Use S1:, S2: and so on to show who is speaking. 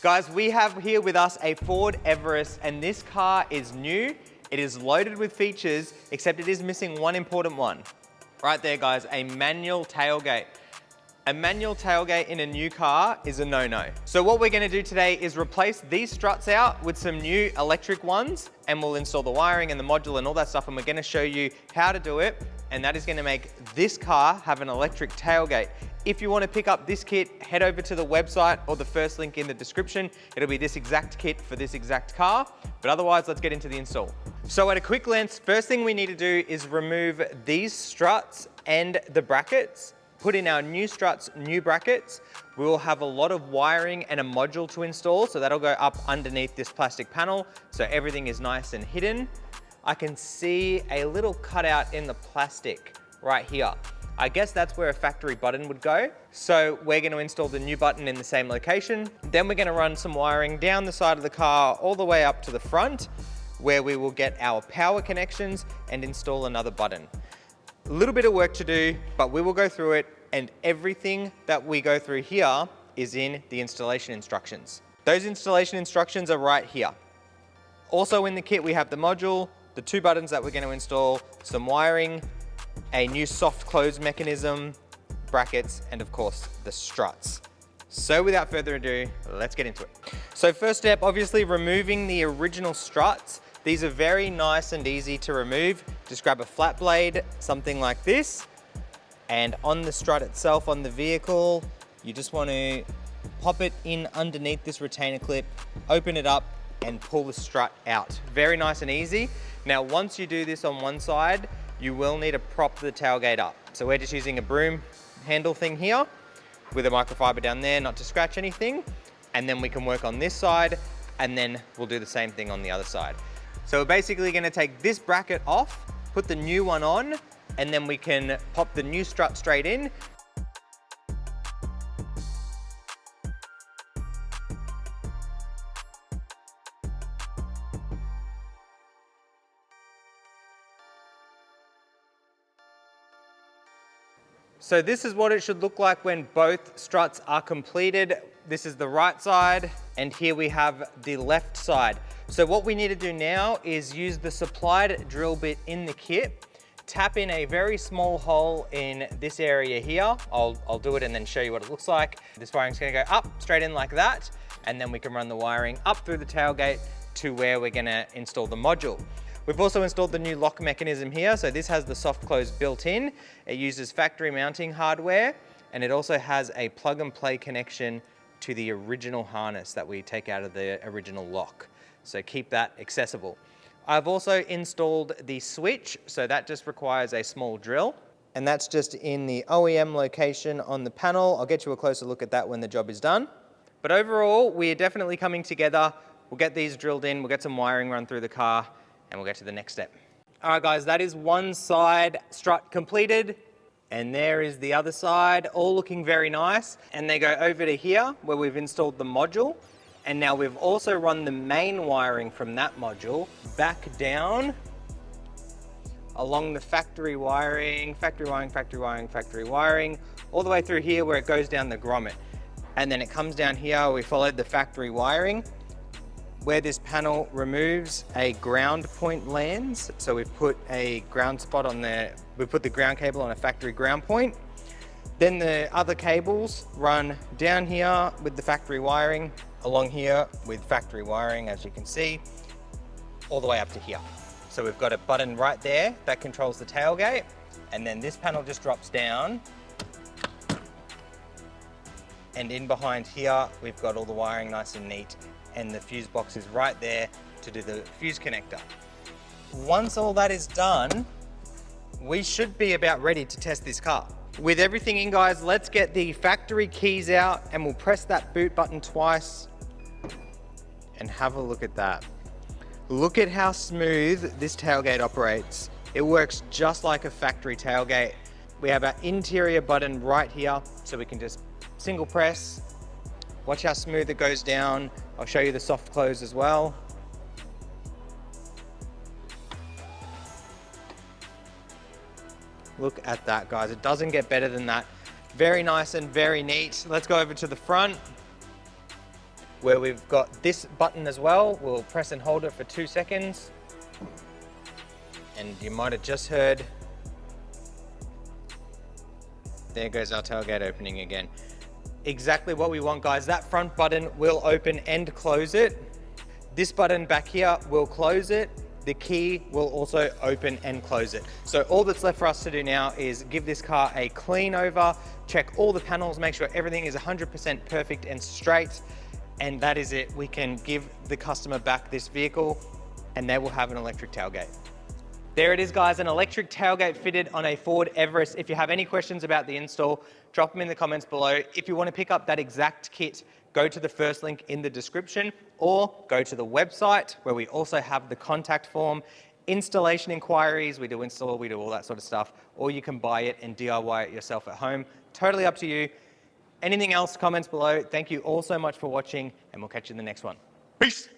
S1: Guys, we have here with us a Ford Everest, and this car is new. It is loaded with features, except it is missing one important one. Right there, guys, a manual tailgate. A manual tailgate in a new car is a no-no. So what we're gonna do today is replace these struts out with some new electric ones, and we'll install the wiring and the module and all that stuff, and we're gonna show you how to do it, and that is gonna make this car have an electric tailgate. If you wanna pick up this kit, head over to the website or the first link in the description. It'll be this exact kit for this exact car, but otherwise, let's get into the install. So at a quick glance, first thing we need to do is remove these struts and the brackets. Put in our new struts, new brackets. We will have a lot of wiring and a module to install, so that'll go up underneath this plastic panel, so everything is nice and hidden. I can see a little cutout in the plastic right here. I guess that's where a factory button would go. So we're gonna install the new button in the same location. Then we're gonna run some wiring down the side of the car all the way up to the front, where we will get our power connections and install another button. A little bit of work to do, but we will go through it, and everything that we go through here is in the installation instructions. Those installation instructions are right here. Also in the kit, we have the module, the two buttons that we're going to install, some wiring, a new soft close mechanism, brackets, and of course the struts. So without further ado, let's get into it. So first step, obviously removing the original struts. These are very nice and easy to remove. Just grab a flat blade, something like this, and on the strut itself, on the vehicle, you just want to pop it in underneath this retainer clip, open it up, and pull the strut out. Very nice and easy. Now, once you do this on one side, you will need to prop the tailgate up. So we're just using a broom handle thing here with a microfiber down there, not to scratch anything. And then we can work on this side, and then we'll do the same thing on the other side. So we're basically gonna take this bracket off, put the new one on, and then we can pop the new strut straight in. So this is what it should look like when both struts are completed. This is the right side, and here we have the left side. So what we need to do now is use the supplied drill bit in the kit, tap in a very small hole in this area here. I'll do it and then show you what it looks like. This wiring's gonna go up, straight in like that, and then we can run the wiring up through the tailgate to where we're gonna install the module. We've also installed the new lock mechanism here. So this has the soft close built in. It uses factory mounting hardware, and it also has a plug and play connection to the original harness that we take out of the original lock. So keep that accessible. I've also installed the switch, so that just requires a small drill, and that's just in the OEM location on the panel. I'll get you a closer look at that when the job is done. But overall, we're definitely coming together. We'll get these drilled in, we'll get some wiring run through the car, and we'll get to the next step. All right, guys, that is one side strut completed, and there is the other side, all looking very nice. And they go over to here where we've installed the module. And now we've also run the main wiring from that module back down along the factory wiring, all the way through here where it goes down the grommet. And then it comes down here, we followed the factory wiring where this panel removes a ground point lands. So we've put a ground spot on there. We put the ground cable on a factory ground point. Then the other cables run down here with the factory wiring, along here with factory wiring, as you can see, all the way up to here. So we've got a button right there that controls the tailgate, and then this panel just drops down. And in behind here, we've got all the wiring nice and neat, and the fuse box is right there to do the fuse connector. Once all that is done, we should be about ready to test this car. With everything in, guys, let's get the factory keys out, and we'll press that boot button twice and have a look at that. Look at how smooth this tailgate operates. It works just like a factory tailgate. We have our interior button right here, so we can just single press. Watch how smooth it goes down. I'll show you the soft close as well. Look at that, guys. It doesn't get better than that. Very nice and very neat. Let's go over to the front. where we've got this button as well. We'll press and hold it for 2 seconds. And you might have just heard, there goes our tailgate opening again. Exactly what we want, guys. That front button will open and close it. This button back here will close it. The key will also open and close it. So all that's left for us to do now is give this car a clean over, check all the panels, make sure everything is 100% perfect and straight. And that is it. We can give the customer back this vehicle and they will have an electric tailgate. There it is, guys, an electric tailgate fitted on a Ford Everest. If you have any questions about the install, drop them in the comments below. If you want to pick up that exact kit, go to the first link in the description or go to the website where we also have the contact form, installation inquiries, we do install, we do all that sort of stuff, or you can buy it and DIY it yourself at home. Totally up to you. Anything else, comments below. Thank you all so much for watching and we'll catch you in the next one. Peace.